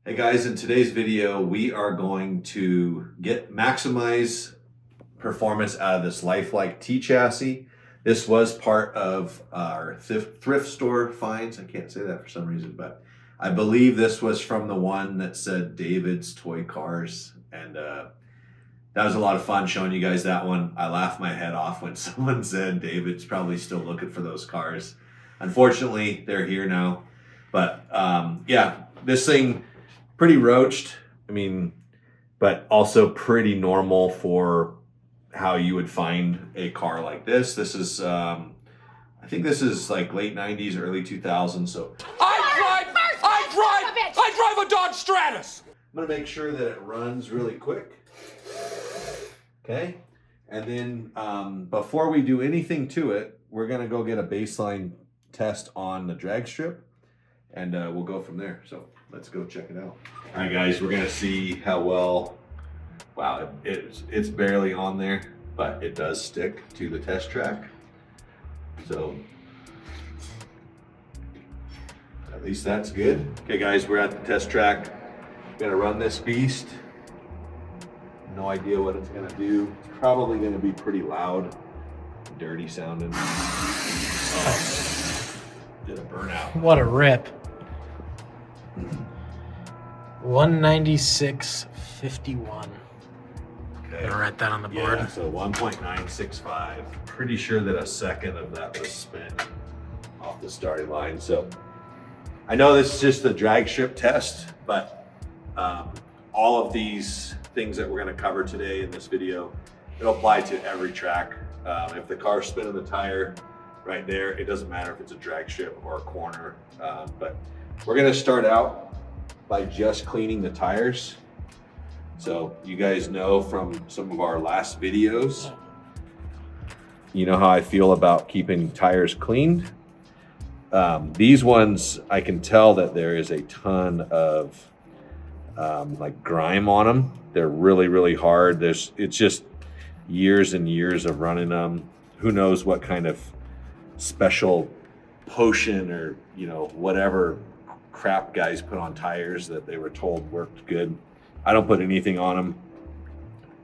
Hey guys, in today's video, we are going to maximize performance out of this Lifelike T Chassis. This was part of our thrift store finds. I can't say that for some reason, but I believe this was from the one that said David's Toy Cars. And that was a lot of fun showing you guys that one. I laughed my head off when someone said David's probably still looking for those cars. Unfortunately, they're here now. But yeah, this thing, pretty roached, but also pretty normal for how you would find a car like this. This is, I think this is like late 90s, early 2000s. So I drive a Dodge Stratus. I'm gonna make sure that it runs really quick. Okay, and then before we do anything to it, we're gonna go get a baseline test on the drag strip, and we'll go from there. So let's go check it out. All right, guys, we're gonna see how well. Wow, it's barely on there, but it does stick to the test track. So at least that's good. Okay, guys, we're at the test track. Gonna run this beast. No idea what it's gonna do. It's probably gonna be pretty loud, dirty sounding. Oh, did a burnout. What a rip. 196.51. Okay. Gonna write that on the board. Yeah, so 1.965. Pretty sure that a second of that was spent off the starting line. So I know this is just the drag strip test, but all of these things that we're going to cover today in this video, it'll apply to every track. If the car's spinning the tire right there, it doesn't matter if it's a drag strip or a corner. But we're going to start out by just cleaning the tires. So you guys know from some of our last videos, you know how I feel about keeping tires cleaned. These ones, I can tell that there is a ton of like grime on them. They're really, really hard. It's just years and years of running them. Who knows what kind of special potion or, whatever crap guys put on tires that they were told worked good. I don't put anything on them.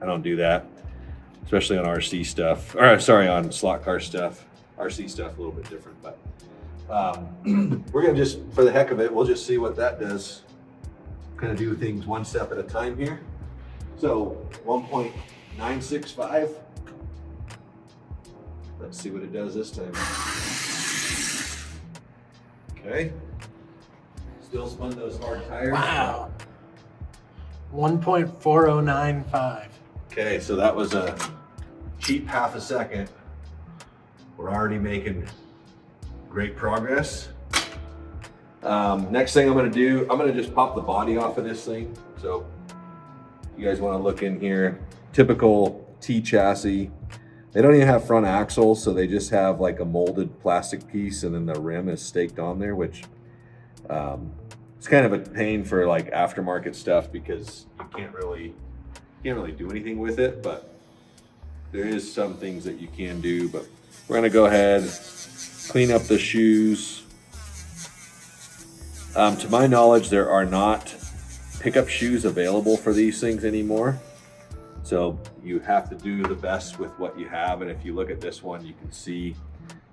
I don't do that, especially on RC stuff, or sorry, on slot car stuff. RC stuff a little bit different, but we're gonna just, for the heck of it, we'll just see what that does. Kind of do things one step at a time here. So 1.965. Let's see what it does this time. Okay. Still spun those hard tires. Wow. 1.4095. Okay, so that was a cheap half a second. We're already making great progress. Next thing I'm gonna do, I'm gonna just pop the body off of this thing. So you guys wanna look in here, typical T chassis. They don't even have front axles, so they just have like a molded plastic piece and then the rim is staked on there, which it's kind of a pain for like aftermarket stuff because you can't really do anything with it, but there is some things that you can do. But we're gonna go ahead, clean up the shoes. To my knowledge, there are not pickup shoes available for these things anymore. So you have to do the best with what you have. And if you look at this one, you can see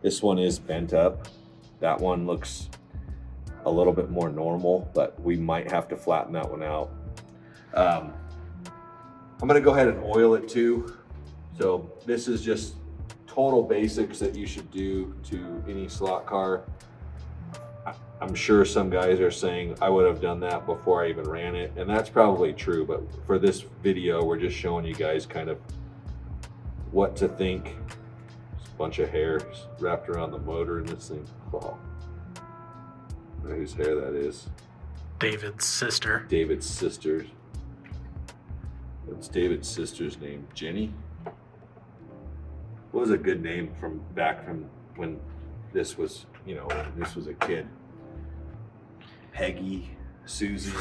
this one is bent up. That one looks a little bit more normal, but we might have to flatten that one out. I'm gonna go ahead and oil it too. So this is just total basics that you should do to any slot car. I'm sure some guys are saying I would have done that before I even ran it, and that's probably true, but for this video we're just showing you guys kind of what to think. There's a bunch of hair wrapped around the motor in this thing. Oh. I don't know whose hair that is. David's sister. David's sister. What's David's sister's name? Jenny? What was a good name from back from when this was, this was a kid? Peggy, Susie.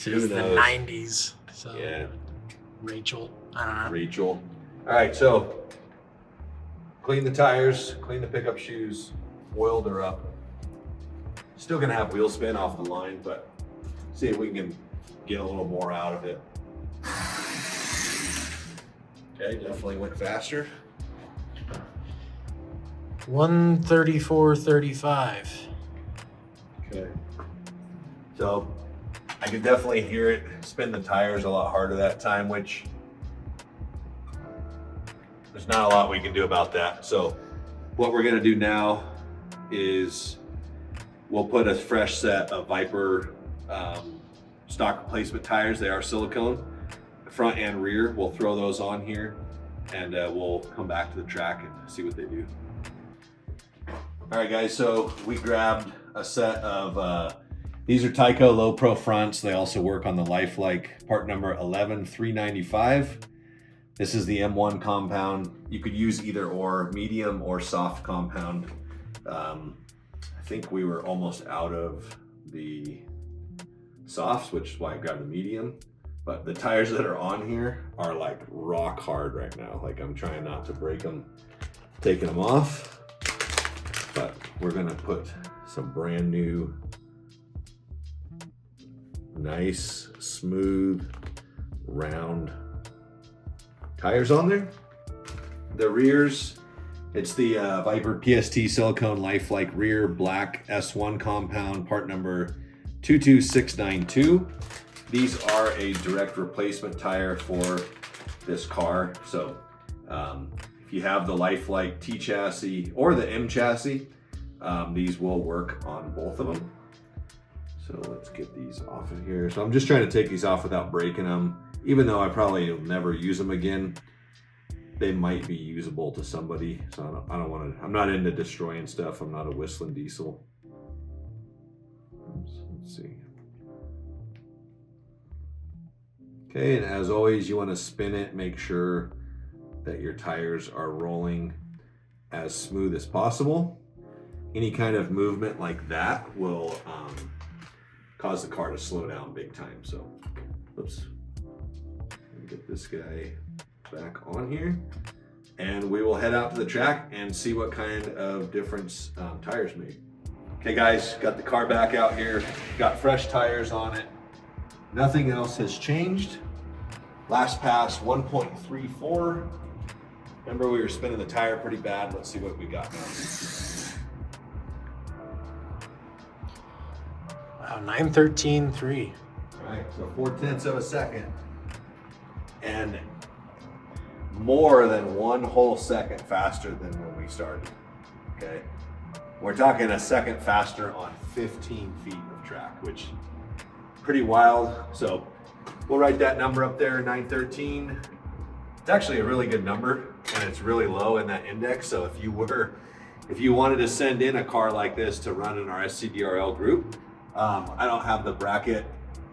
It was the 90s. So Yeah. Rachel. I don't know. Rachel. All right, so clean the tires, clean the pickup shoes, oiled her up. Still gonna have wheel spin off the line, but see if we can get a little more out of it. Okay, definitely went faster. 134.35. Okay. So I could definitely hear it spin the tires a lot harder that time, which there's not a lot we can do about that. So what we're gonna do now is we'll put a fresh set of Viper stock replacement tires. They are silicone, front and rear. We'll throw those on here and we'll come back to the track and see what they do. All right guys, so we grabbed a set of, these are Tyco low pro fronts. They also work on the Lifelike part number 11395. This is the M1 compound. You could use either or, medium or soft compound. I think we were almost out of the softs, which is why I grabbed the medium. But the tires that are on here are like rock hard right now. Like I'm trying not to break them, taking them off. But we're gonna put some brand new, nice, smooth, round tires on there. The rears, it's the Viper PST silicone Lifelike rear black S1 compound, part number 22692. These are a direct replacement tire for this car. So if you have the Lifelike T Chassis or the M Chassis, these will work on both of them. So let's get these off of here. So I'm just trying to take these off without breaking them. Even though I probably will never use them again, they might be usable to somebody. So I don't want to, I'm not into destroying stuff. I'm not a whistling diesel. Let's see. Okay, and as always, you want to spin it, make sure that your tires are rolling as smooth as possible. Any kind of movement like that will cause the car to slow down big time. So, oops. Let me get this guy back on here. And we will head out to the track and see what kind of difference tires make. Okay guys, got the car back out here. Got fresh tires on it. Nothing else has changed. Last pass 1.34. Remember we were spinning the tire pretty bad. Let's see what we got now. Wow, 913.3. All right, so 0.4 of a second. And more than 1 whole second faster than when we started, okay? We're talking a second faster on 15 feet of track, which pretty wild. So we'll write that number up there, 913. It's actually a really good number and it's really low in that index. So if you wanted to send in a car like this to run in our SCDRL group, I don't have the bracket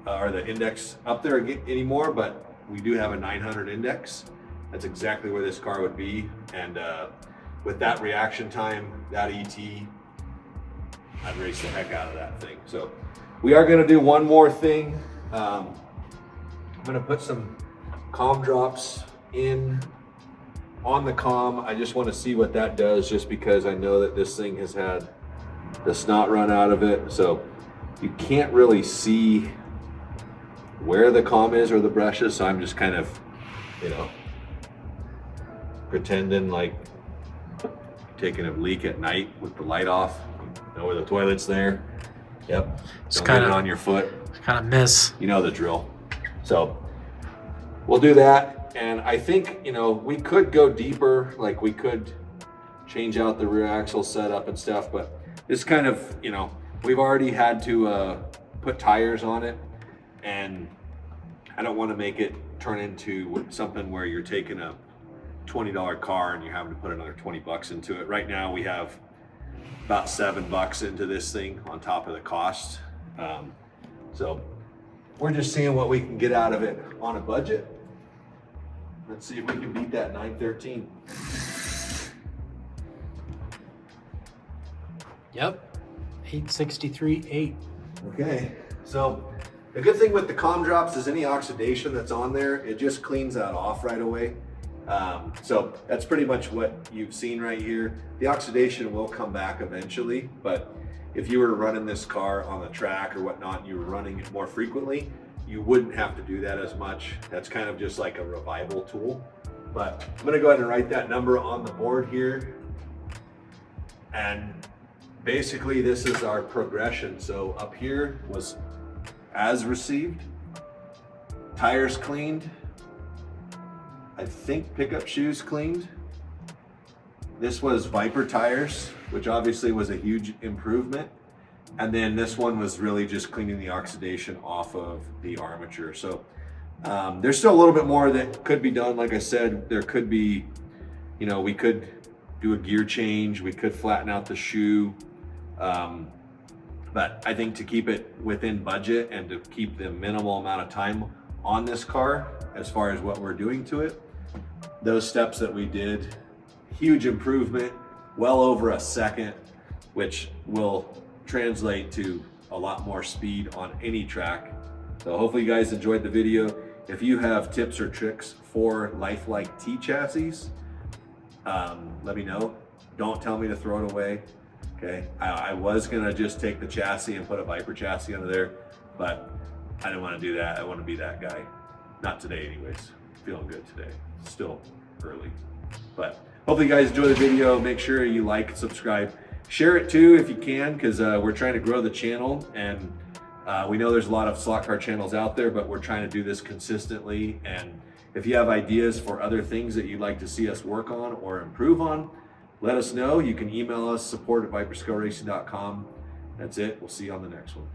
or the index up there anymore, but we do have a 900 index. That's exactly where this car would be. And with that reaction time, that ET, I'd race the heck out of that thing. So we are gonna do one more thing. I'm gonna put some comm drops in on the comm. I just wanna see what that does, just because I know that this thing has had the snot run out of it. So you can't really see where the comm is or the brushes. So I'm just kind of, you know, pretending like taking a leak at night with the light off. You know where the toilet's there. Yep. It's Don't kind get of it on your foot. kind of miss. You know the drill. So we'll do that. And I think, you know, we could go deeper. Like we could change out the rear axle setup and stuff, but this kind of, you know, we've already had to put tires on it, and I don't want to make it turn into something where you're taking a $20 car and you're having to put another 20 bucks into it. Right now we have about $7 into this thing on top of the cost. So we're just seeing what we can get out of it on a budget. Let's see if we can beat that 913. Yep, 863.8. Okay, so the good thing with the comm drops is any oxidation that's on there, it just cleans that off right away. So that's pretty much what you've seen right here. The oxidation will come back eventually, but if you were running this car on the track or whatnot, and you were running it more frequently, you wouldn't have to do that as much. That's kind of just like a revival tool. But I'm gonna go ahead and write that number on the board here. And basically this is our progression. So up here was as received, tires cleaned, I think pickup shoes cleaned. This was Viper tires, which obviously was a huge improvement. And then this one was really just cleaning the oxidation off of the armature. So there's still a little bit more that could be done. Like I said, there could be, you know, we could do a gear change, we could flatten out the shoe. But I think to keep it within budget and to keep the minimal amount of time on this car, as far as what we're doing to it, those steps that we did, huge improvement, well over a second, which will translate to a lot more speed on any track. So hopefully you guys enjoyed the video. If you have tips or tricks for Lifelike T Chassis, let me know. Don't tell me to throw it away. Okay, I was gonna just take the chassis and put a Viper chassis under there, but I didn't want to do that. I want to be that guy. Not today anyways. Feeling good today. Still early. But hopefully you guys enjoy the video. Make sure you like, subscribe, share it too if you can, because we're trying to grow the channel, and we know there's a lot of slot car channels out there, but we're trying to do this consistently. And if you have ideas for other things that you'd like to see us work on or improve on, let us know. You can email us support@viperscalracing.com. That's it. We'll see you on the next one.